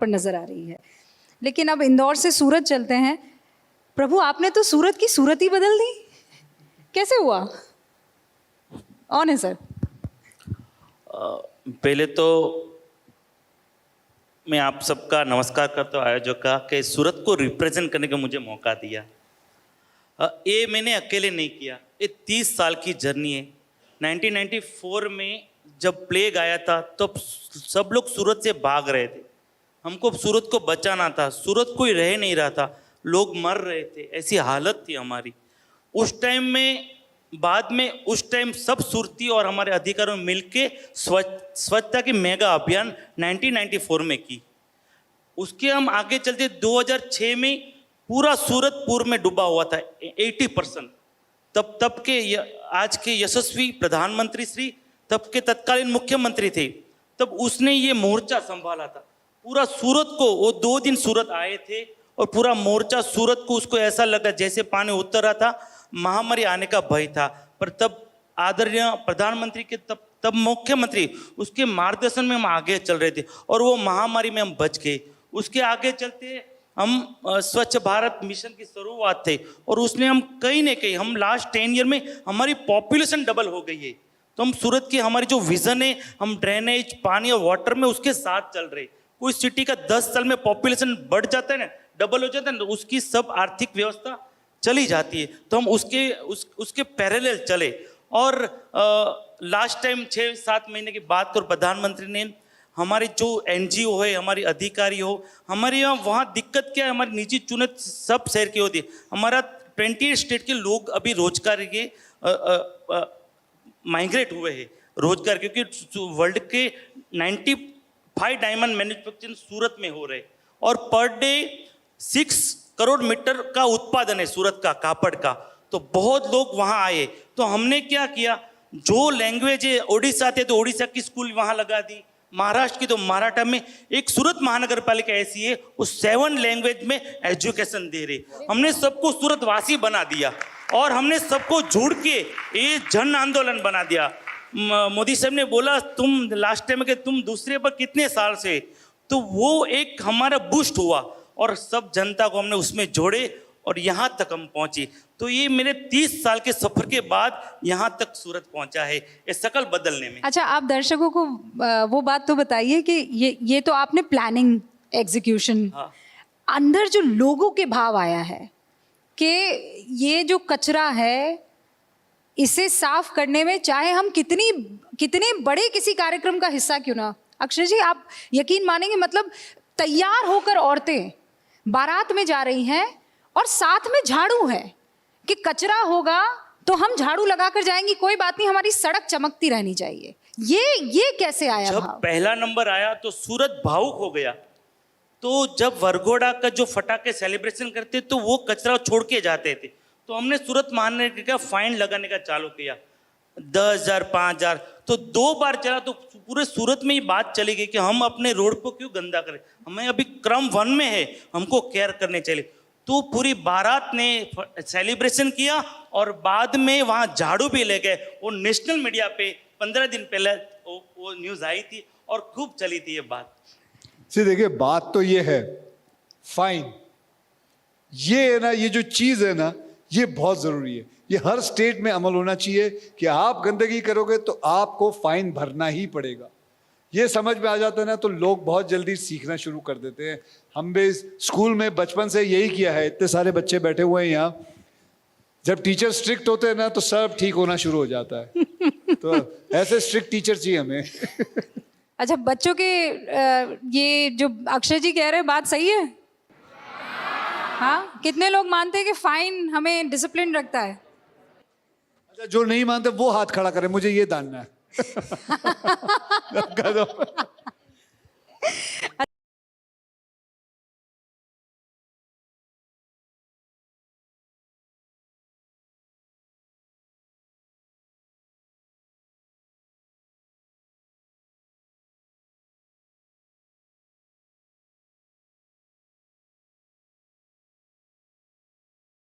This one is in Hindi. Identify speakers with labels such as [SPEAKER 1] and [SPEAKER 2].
[SPEAKER 1] पर नजर आ रही है। लेकिन अब इंदौर से सूरत चलते हैं। प्रभु, आपने तो सूरत की सूरत ही बदल दी, कैसे हुआ? ऑन है सर।
[SPEAKER 2] पहले तो मैं आप सबका नमस्कार करता हूँ, आयोजक का, कि सूरत को रिप्रेजेंट करने का मुझे मौका दिया। ये मैंने अकेले नहीं किया, ये 30 साल की जर्नी है। 1994 में जब प्लेग आया था तो सब लोग सूरत से भाग रहे थे, हमको सूरत को बचाना था, सूरत कोई रह नहीं रहा था, लोग मर रहे थे, ऐसी हालत थी हमारी उस टाइम में। बाद में उस टाइम सब सुरती और हमारे अधिकारियों ने मिलके स्वच्छता की मेगा अभियान 1994 में की। उसके हम आगे चलते 2006 में पूरा सूरत पूर में डूबा हुआ था 80%। तब के आज के यशस्वी प्रधानमंत्री श्री तब के तत्कालीन मुख्यमंत्री थे, तब उसने ये मोर्चा संभाला था पूरा सूरत को। वो 2 दिन सूरत आए थे और पूरा मोर्चा सूरत को, उसको ऐसा लगा जैसे पानी उतर रहा था, महामारी आने का भय था। पर तब आदरणीय प्रधानमंत्री के तब मुख्यमंत्री उसके मार्गदर्शन में हम आगे चल रहे थे और वो महामारी में हम बच गए। उसके आगे चलते हम स्वच्छ भारत मिशन की शुरुआत थे और उसने हम कहीं ना कहीं हम लास्ट 10 ईयर में हमारी पॉपुलेशन डबल हो गई है। तो हम सूरत की हमारी जो विजन है, हम ड्रेनेज, पानी और वाटर में उसके साथ चल रहे। कोई सिटी का 10 साल में पॉपुलेशन बढ़ जाता है ना, डबल हो जाता है ना, उसकी सब आर्थिक व्यवस्था चली जाती है। तो हम उसके पैरेलल चले। और लास्ट टाइम 6-7 महीने की बात कर, प्रधानमंत्री ने हमारे जो NGO है, हमारी अधिकारी हो, हमारे यहाँ वहाँ दिक्कत क्या है, हमारी निजी चुनित सब शहर की होती है। हमारा 28 स्टेट के लोग अभी रोजगार के माइग्रेट हुए हैं रोजगार, क्योंकि वर्ल्ड के 95 डायमंड मैन्युफैक्चरिंग सूरत में हो रहे और पर डे 6 करोड़ मीटर का उत्पादन है सूरत का कापड़ का। तो बहुत लोग वहाँ आए। तो हमने क्या किया, जो लैंग्वेज है, ओडिशा थे तो ओडिशा की स्कूल वहाँ लगा दी, महाराष्ट्र की तो मराठा में। एक सूरत महानगर पालिका ऐसी है, उस 7 लैंग्वेज में एजुकेशन दे रहे। हमने सबको सूरत वासी बना दिया और हमने सबको जोड़ के ये जन आंदोलन बना दिया। मोदी साहब ने बोला तुम लास्ट टाइम के तुम दूसरे पर कितने साल से, तो वो एक हमारा बूस्ट हुआ और सब जनता को हमने उसमें जोड़े और यहाँ तक हम पहुँचे। तो ये मेरे 30 साल के सफर के बाद यहाँ तक सूरत पहुँचा है, ये शकल बदलने में।
[SPEAKER 1] अच्छा, आप दर्शकों को वो बात तो बताइए कि ये तो आपने प्लानिंग, एग्जीक्यूशन,
[SPEAKER 2] हाँ।
[SPEAKER 1] अंदर जो लोगों के भाव आया है कि ये जो कचरा है इसे साफ करने में, चाहे हम कितने बड़े किसी कार्यक्रम का हिस्सा क्यों ना, अक्षय जी आप यकीन मानेंगे, मतलब तैयार होकर औरतें बारात में जा रही हैं और साथ में झाड़ू है कि कचरा होगा तो हम झाड़ू लगाकर जाएंगी, कोई बात नहीं, हमारी सड़क चमकती रहनी चाहिए। ये कैसे आया
[SPEAKER 2] जब
[SPEAKER 1] भाव?
[SPEAKER 2] पहला नंबर आया तो सूरत भावुक हो गया। तो जब वरघोड़ा का जो फटाके सेलिब्रेशन करते तो वो कचरा छोड़ के जाते थे, तो हमने सूरत महानगर का फाइन लगाने का चालू किया, 10,000 5,000। तो 2 बार चला तो पूरे सूरत में ये बात चली गई कि हम अपने रोड को क्यों गंदा करें, हमें अभी क्रम 1 में है, हमको केयर करने चाहिए। तो पूरी बारात ने सेलिब्रेशन किया और बाद में वहाँ झाड़ू भी ले गए। वो नेशनल मीडिया पे 15 दिन पहले वो न्यूज़ आई थी और खूब चली थी ये बात।
[SPEAKER 3] देखिए, बात तो ये है, फाइन ये है ना, ये जो चीज है ना, ये बहुत जरूरी है। ये हर स्टेट में अमल होना चाहिए कि आप गंदगी करोगे तो आपको फाइन भरना ही पड़ेगा। ये समझ में आ जाता है ना, तो लोग बहुत जल्दी सीखना शुरू कर देते हैं। हम भी स्कूल में बचपन से यही किया है, इतने सारे बच्चे बैठे हुए हैं यहाँ। जब टीचर स्ट्रिक्ट होते हैं ना तो सब ठीक होना शुरू हो जाता है। तो ऐसे स्ट्रिक्ट टीचर चाहिए हमें।
[SPEAKER 1] अच्छा, बच्चों के ये जो अक्षय जी कह रहे हैं बात सही है? हाँ, कितने लोग मानते हैं कि फाइन हमें डिसिप्लिन रखता है?
[SPEAKER 3] अच्छा, जो नहीं मानते वो हाथ खड़ा करे, मुझे ये जानना है।